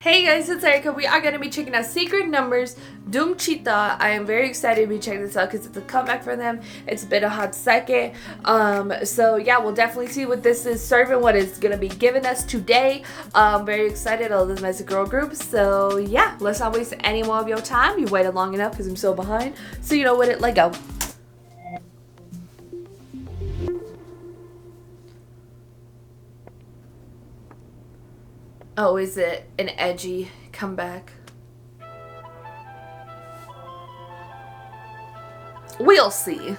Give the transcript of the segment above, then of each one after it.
Hey guys, it's Erika. We are going to be checking out Secret Numbers, DOOMCHITA. I am very excited to be checking this out because it's a comeback for them. It's been a hot second. So yeah, we'll definitely see what this is serving, what it's going to be giving us today. Very excited. I love this as a girl group. So yeah, let's not waste any more of your time. You waited long enough because I'm so behind. So you know what, let go. Oh, is it an edgy comeback? We'll see.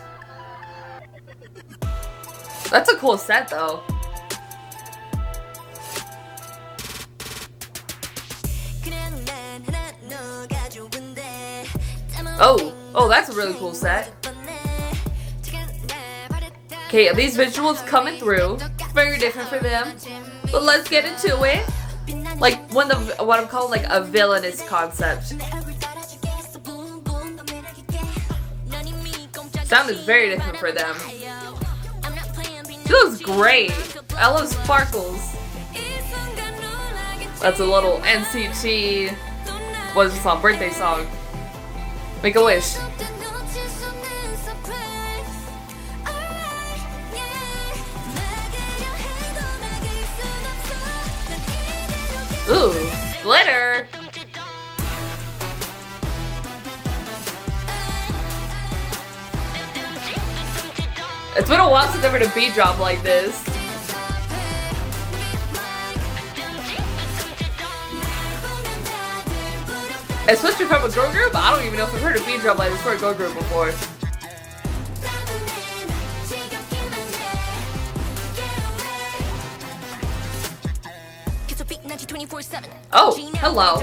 That's a cool set, though. Oh, that's a really cool set. Okay, these visuals coming through. Very different for them. But let's get into it. Like what I'm calling like a villainous concept. Sound is very different for them. She looks great. I love sparkles. That's a little NCT. What is the song? Birthday song. Make a wish. Ooh, glitter! It's been a while since I've heard a beat drop like this. Especially from a girl group, I don't even know if I've heard a beat drop like this for a girl group before. Oh, hello.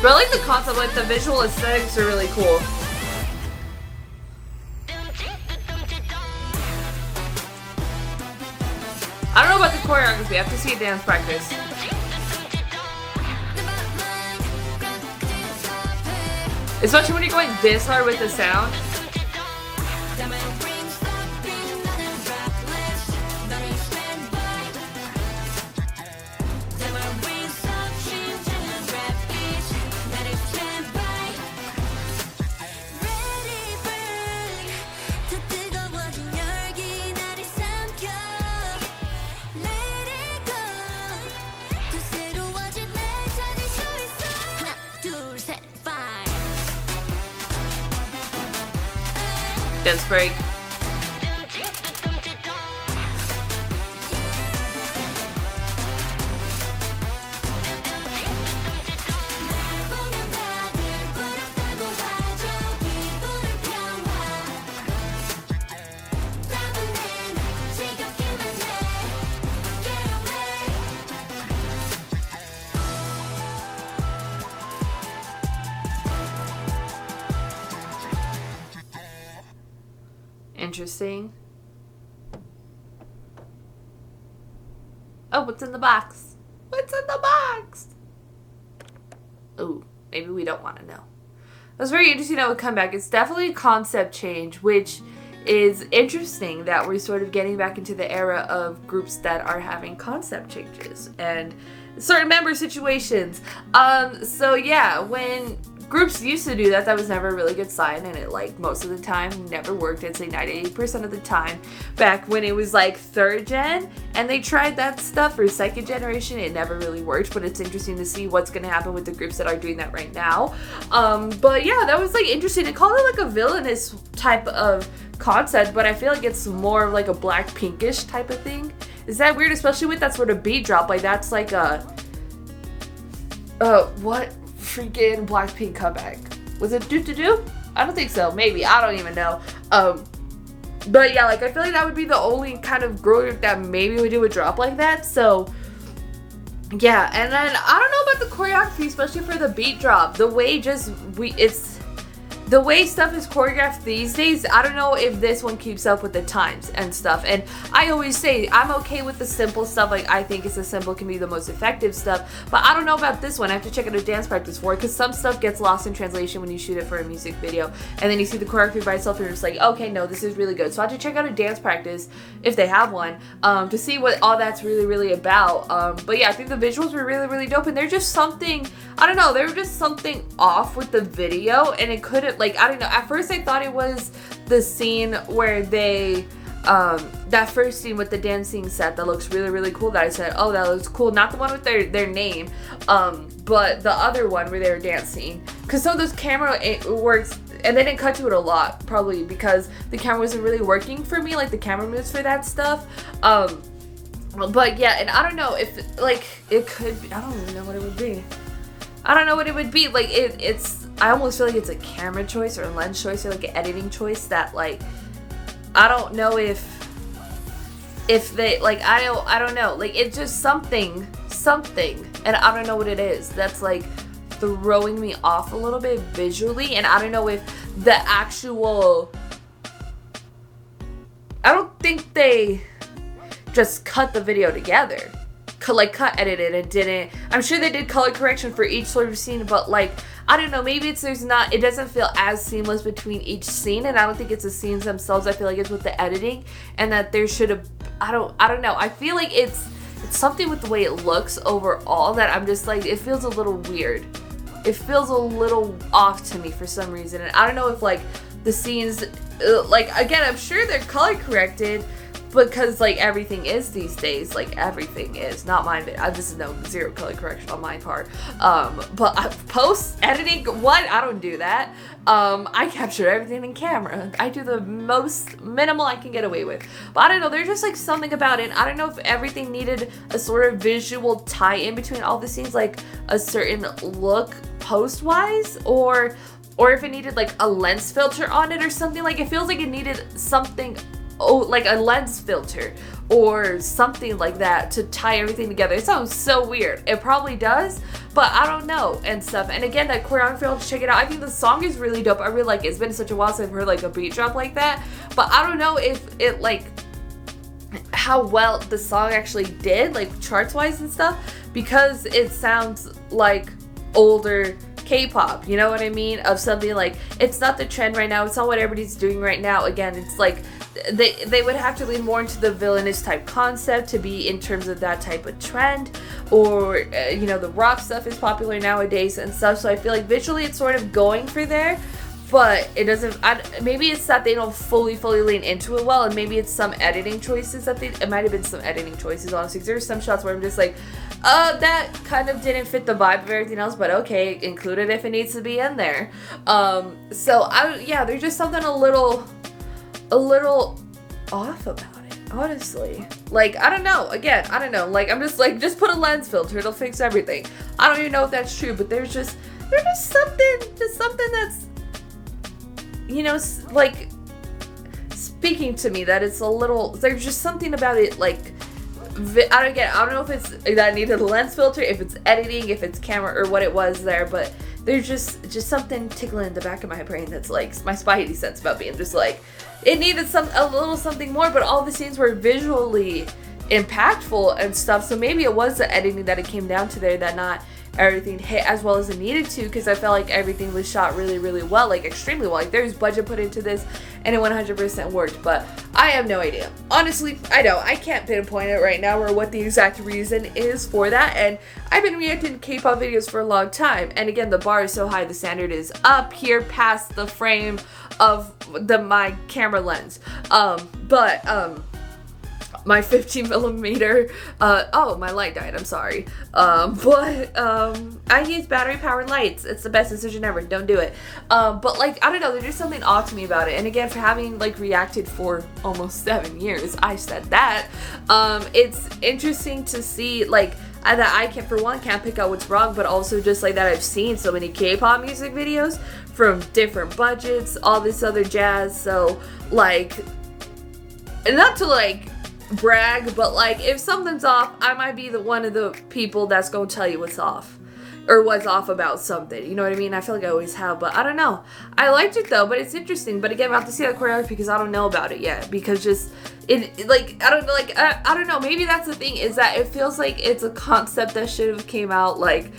But I like the concept, like the visual aesthetics are really cool. I don't know about the choreography, I have to see a dance practice. Especially when you're going this hard with the sound. Dance break. Interesting. Oh, what's in the box? What's in the box? Oh, maybe we don't want to know. It was very interesting that would come back. It's definitely a concept change, which is interesting that we're sort of getting back into the era of groups that are having concept changes and certain member situations. So yeah, when groups used to do that, that was never a really good sign, and it like most of the time never worked. I'd say 98% of the time back when it was like third gen and they tried that stuff, or second generation, it never really worked. But it's interesting to see what's gonna happen with the groups that are doing that right now. But yeah, that was like interesting to call it like a villainous type of concept, but I feel like it's more of like a black pinkish type of thing. Is that weird? Especially with that sort of beat drop, like that's like a what freaking Blackpink comeback? Was it Do? I don't think so. Maybe. I don't even know. But yeah, like I feel like that would be the only kind of girl group that maybe would do a drop like that. So Yeah, and then I don't know about the choreography, especially for the beat drop. The way it's the way stuff is choreographed these days, I don't know if this one keeps up with the times and stuff. And I always say I'm okay with the simple stuff. Like, I think it's the simple can be the most effective stuff. But I don't know about this one. I have to check out a dance practice for it, because some stuff gets lost in translation when you shoot it for a music video. And then you see the choreography by itself and you're just like, okay, no, this is really good. So I have to check out a dance practice, if they have one, to see what all that's really, really about. But yeah, I think the visuals were really, really dope. And they're just something, I don't know, they were just something off with the video. And it couldn't, like, I don't know, at first I thought it was the scene where they that first scene with the dancing set that looks really, really cool, that I said, oh, that looks cool. Not the one with their name, but the other one where they were dancing, because some of those camera works, and they didn't cut to it a lot, probably because the camera wasn't really working for me, like the camera moves for that stuff. But yeah, and I don't know if, like, it could be, I don't even know what it would be. I don't know what it would be. Like, it's, I almost feel like it's a camera choice or a lens choice or like an editing choice that, like, I don't know if they, like, I don't know. Like, it's just something, and I don't know what it is. That's, like, throwing me off a little bit visually, and I don't know if the actual, I don't think they just cut the video together. Cut edited and didn't. I'm sure they did color correction for each sort of scene, but, like, I don't know, maybe it's, it doesn't feel as seamless between each scene, and I don't think it's the scenes themselves. I feel like it's with the editing, and that there should have, I don't know. I feel like it's something with the way it looks overall that I'm just like, it feels a little weird. It feels a little off to me for some reason, and I don't know if, like, the scenes, like, again, I'm sure they're color corrected, because, like, everything is these days, like, everything is, not mine, but this is no zero color correction on my part, but post editing, what, I don't do that. I capture everything in camera. I do the most minimal I can get away with, but I don't know, there's just, like, something about it. I don't know if everything needed a sort of visual tie in between all the scenes, like a certain look post wise, or if it needed, like, a lens filter on it or something. Like, it feels like it needed something, like a lens filter or something like that to tie everything together. It sounds so weird. It probably does, but I don't know, and stuff. And again, that choreography, I'll check it out. I think the song is really dope. I really like it. It's been such a while since I've heard, like, a beat drop like that, but I don't know if it, like, how well the song actually did, like, charts wise and stuff, because it sounds like older K-pop, you know what I mean? Of something like, it's not the trend right now, it's not what everybody's doing right now. Again, it's like they would have to lean more into the villainous type concept to be in terms of that type of trend, or you know, the rock stuff is popular nowadays and stuff. So I feel like visually it's sort of going for there, but it doesn't, maybe it's that they don't fully lean into it well, and maybe it's some editing choices that it might have been some editing choices, honestly, because there's some shots where I'm just like, that kind of didn't fit the vibe of everything else, but okay, include it if it needs to be in there. So yeah, there's just something a little off about it, honestly. Like, I don't know, again, I don't know, like, I'm just like, just put a lens filter, it'll fix everything. I don't even know if that's true, but there's just something that's, you know, like, speaking to me, that it's a little, there's just something about it, like, I don't know if it's that needed a lens filter, if it's editing, if it's camera, or what it was there, but there's just something tickling in the back of my brain that's like my spidey sense about being just like, it needed a little something more, but all the scenes were visually impactful and stuff, so maybe it was the editing that it came down to there, that not everything hit as well as it needed to, because I felt like everything was shot really, really well, like extremely well. Like, there's budget put into this and it 100% worked, but I have no idea. Honestly, I can't pinpoint it right now or what the exact reason is for that, and I've been reacting to K-pop videos for a long time, and again, the bar is so high, the standard is up here past the frame of my camera lens, my 15 millimeter, oh, my light died, I'm sorry, I use battery powered lights. It's the best decision ever, don't do it, but, like, I don't know, there's just something off to me about it, and again, for having, like, reacted for almost 7 years, I said that, it's interesting to see, like, that I can't, for one, can't pick out what's wrong, but also just, like, that I've seen so many K-pop music videos from different budgets, all this other jazz, so, like, not to, like, brag, but, like, if something's off, I might be one of the people that's gonna tell you what's off, or was off about something. You know what I mean? I feel like I always have, but I don't know. I liked it though, but it's interesting. But again, I have to see that choreography because I don't know about it yet. Because just like I don't know. Maybe that's the thing, is that it feels like it's a concept that should have came out like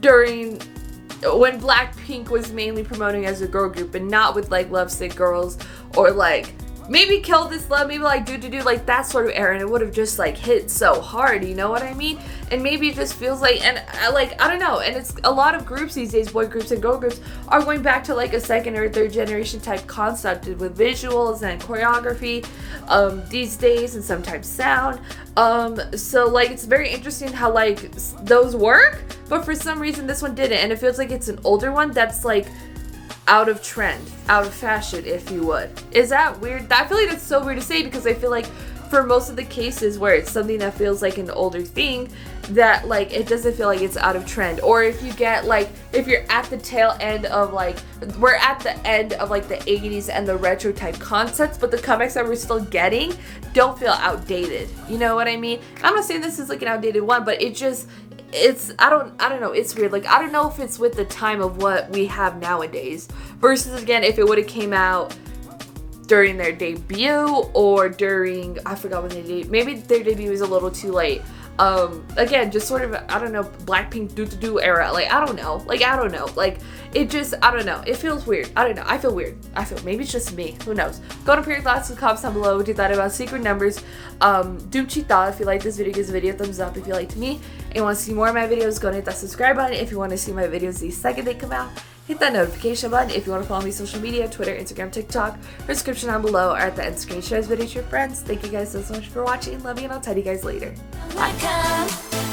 during when Blackpink was mainly promoting as a girl group, and not with like Lovesick Girls, or like maybe Kill This Love, maybe like do like that sort of era, and it would have just like hit so hard, you know what I mean? And maybe it just feels like, and I don't know, and it's a lot of groups these days, boy groups and girl groups, are going back to like a second or third generation type concept with visuals and choreography these days, and sometimes sound. So like it's very interesting how like those work, but for some reason this one didn't, and it feels like it's an older one that's like out of trend, out of fashion, if you would. Is that weird? I feel like that's so weird to say, because I feel like for most of the cases where it's something that feels like an older thing, that like it doesn't feel like it's out of trend. Or if you get like, if you're at the tail end of like, we're at the end of like the 80s and the retro type concepts, but the comebacks that we're still getting don't feel outdated. You know what I mean? I'm not saying this is like an outdated one, but it just, it's I don't know, it's weird. Like I don't know if it's with the time of what we have nowadays versus again if it would have came out during their debut or during, I forgot when they did, maybe their debut was a little too late. Again, just sort of, I don't know, Blackpink do era, like I don't know, like it just, I don't know, it feels weird. I don't know, I feel weird. Maybe it's just me, who knows. Go to your thoughts in the comments down below. What you thought about Secret Numbers. DOOMCHITA, if you like this video, give this video a thumbs up. If you liked me and you want to see more of my videos, go and hit that subscribe button. If you want to see my videos the second they come out, hit that notification button. If you want to follow me on social media, Twitter, Instagram, TikTok, her description down below, or at the end screen. Share this video to your friends. Thank you guys so much for watching. Love you, and I'll tell you guys later. Bye.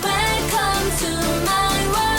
Welcome to my world.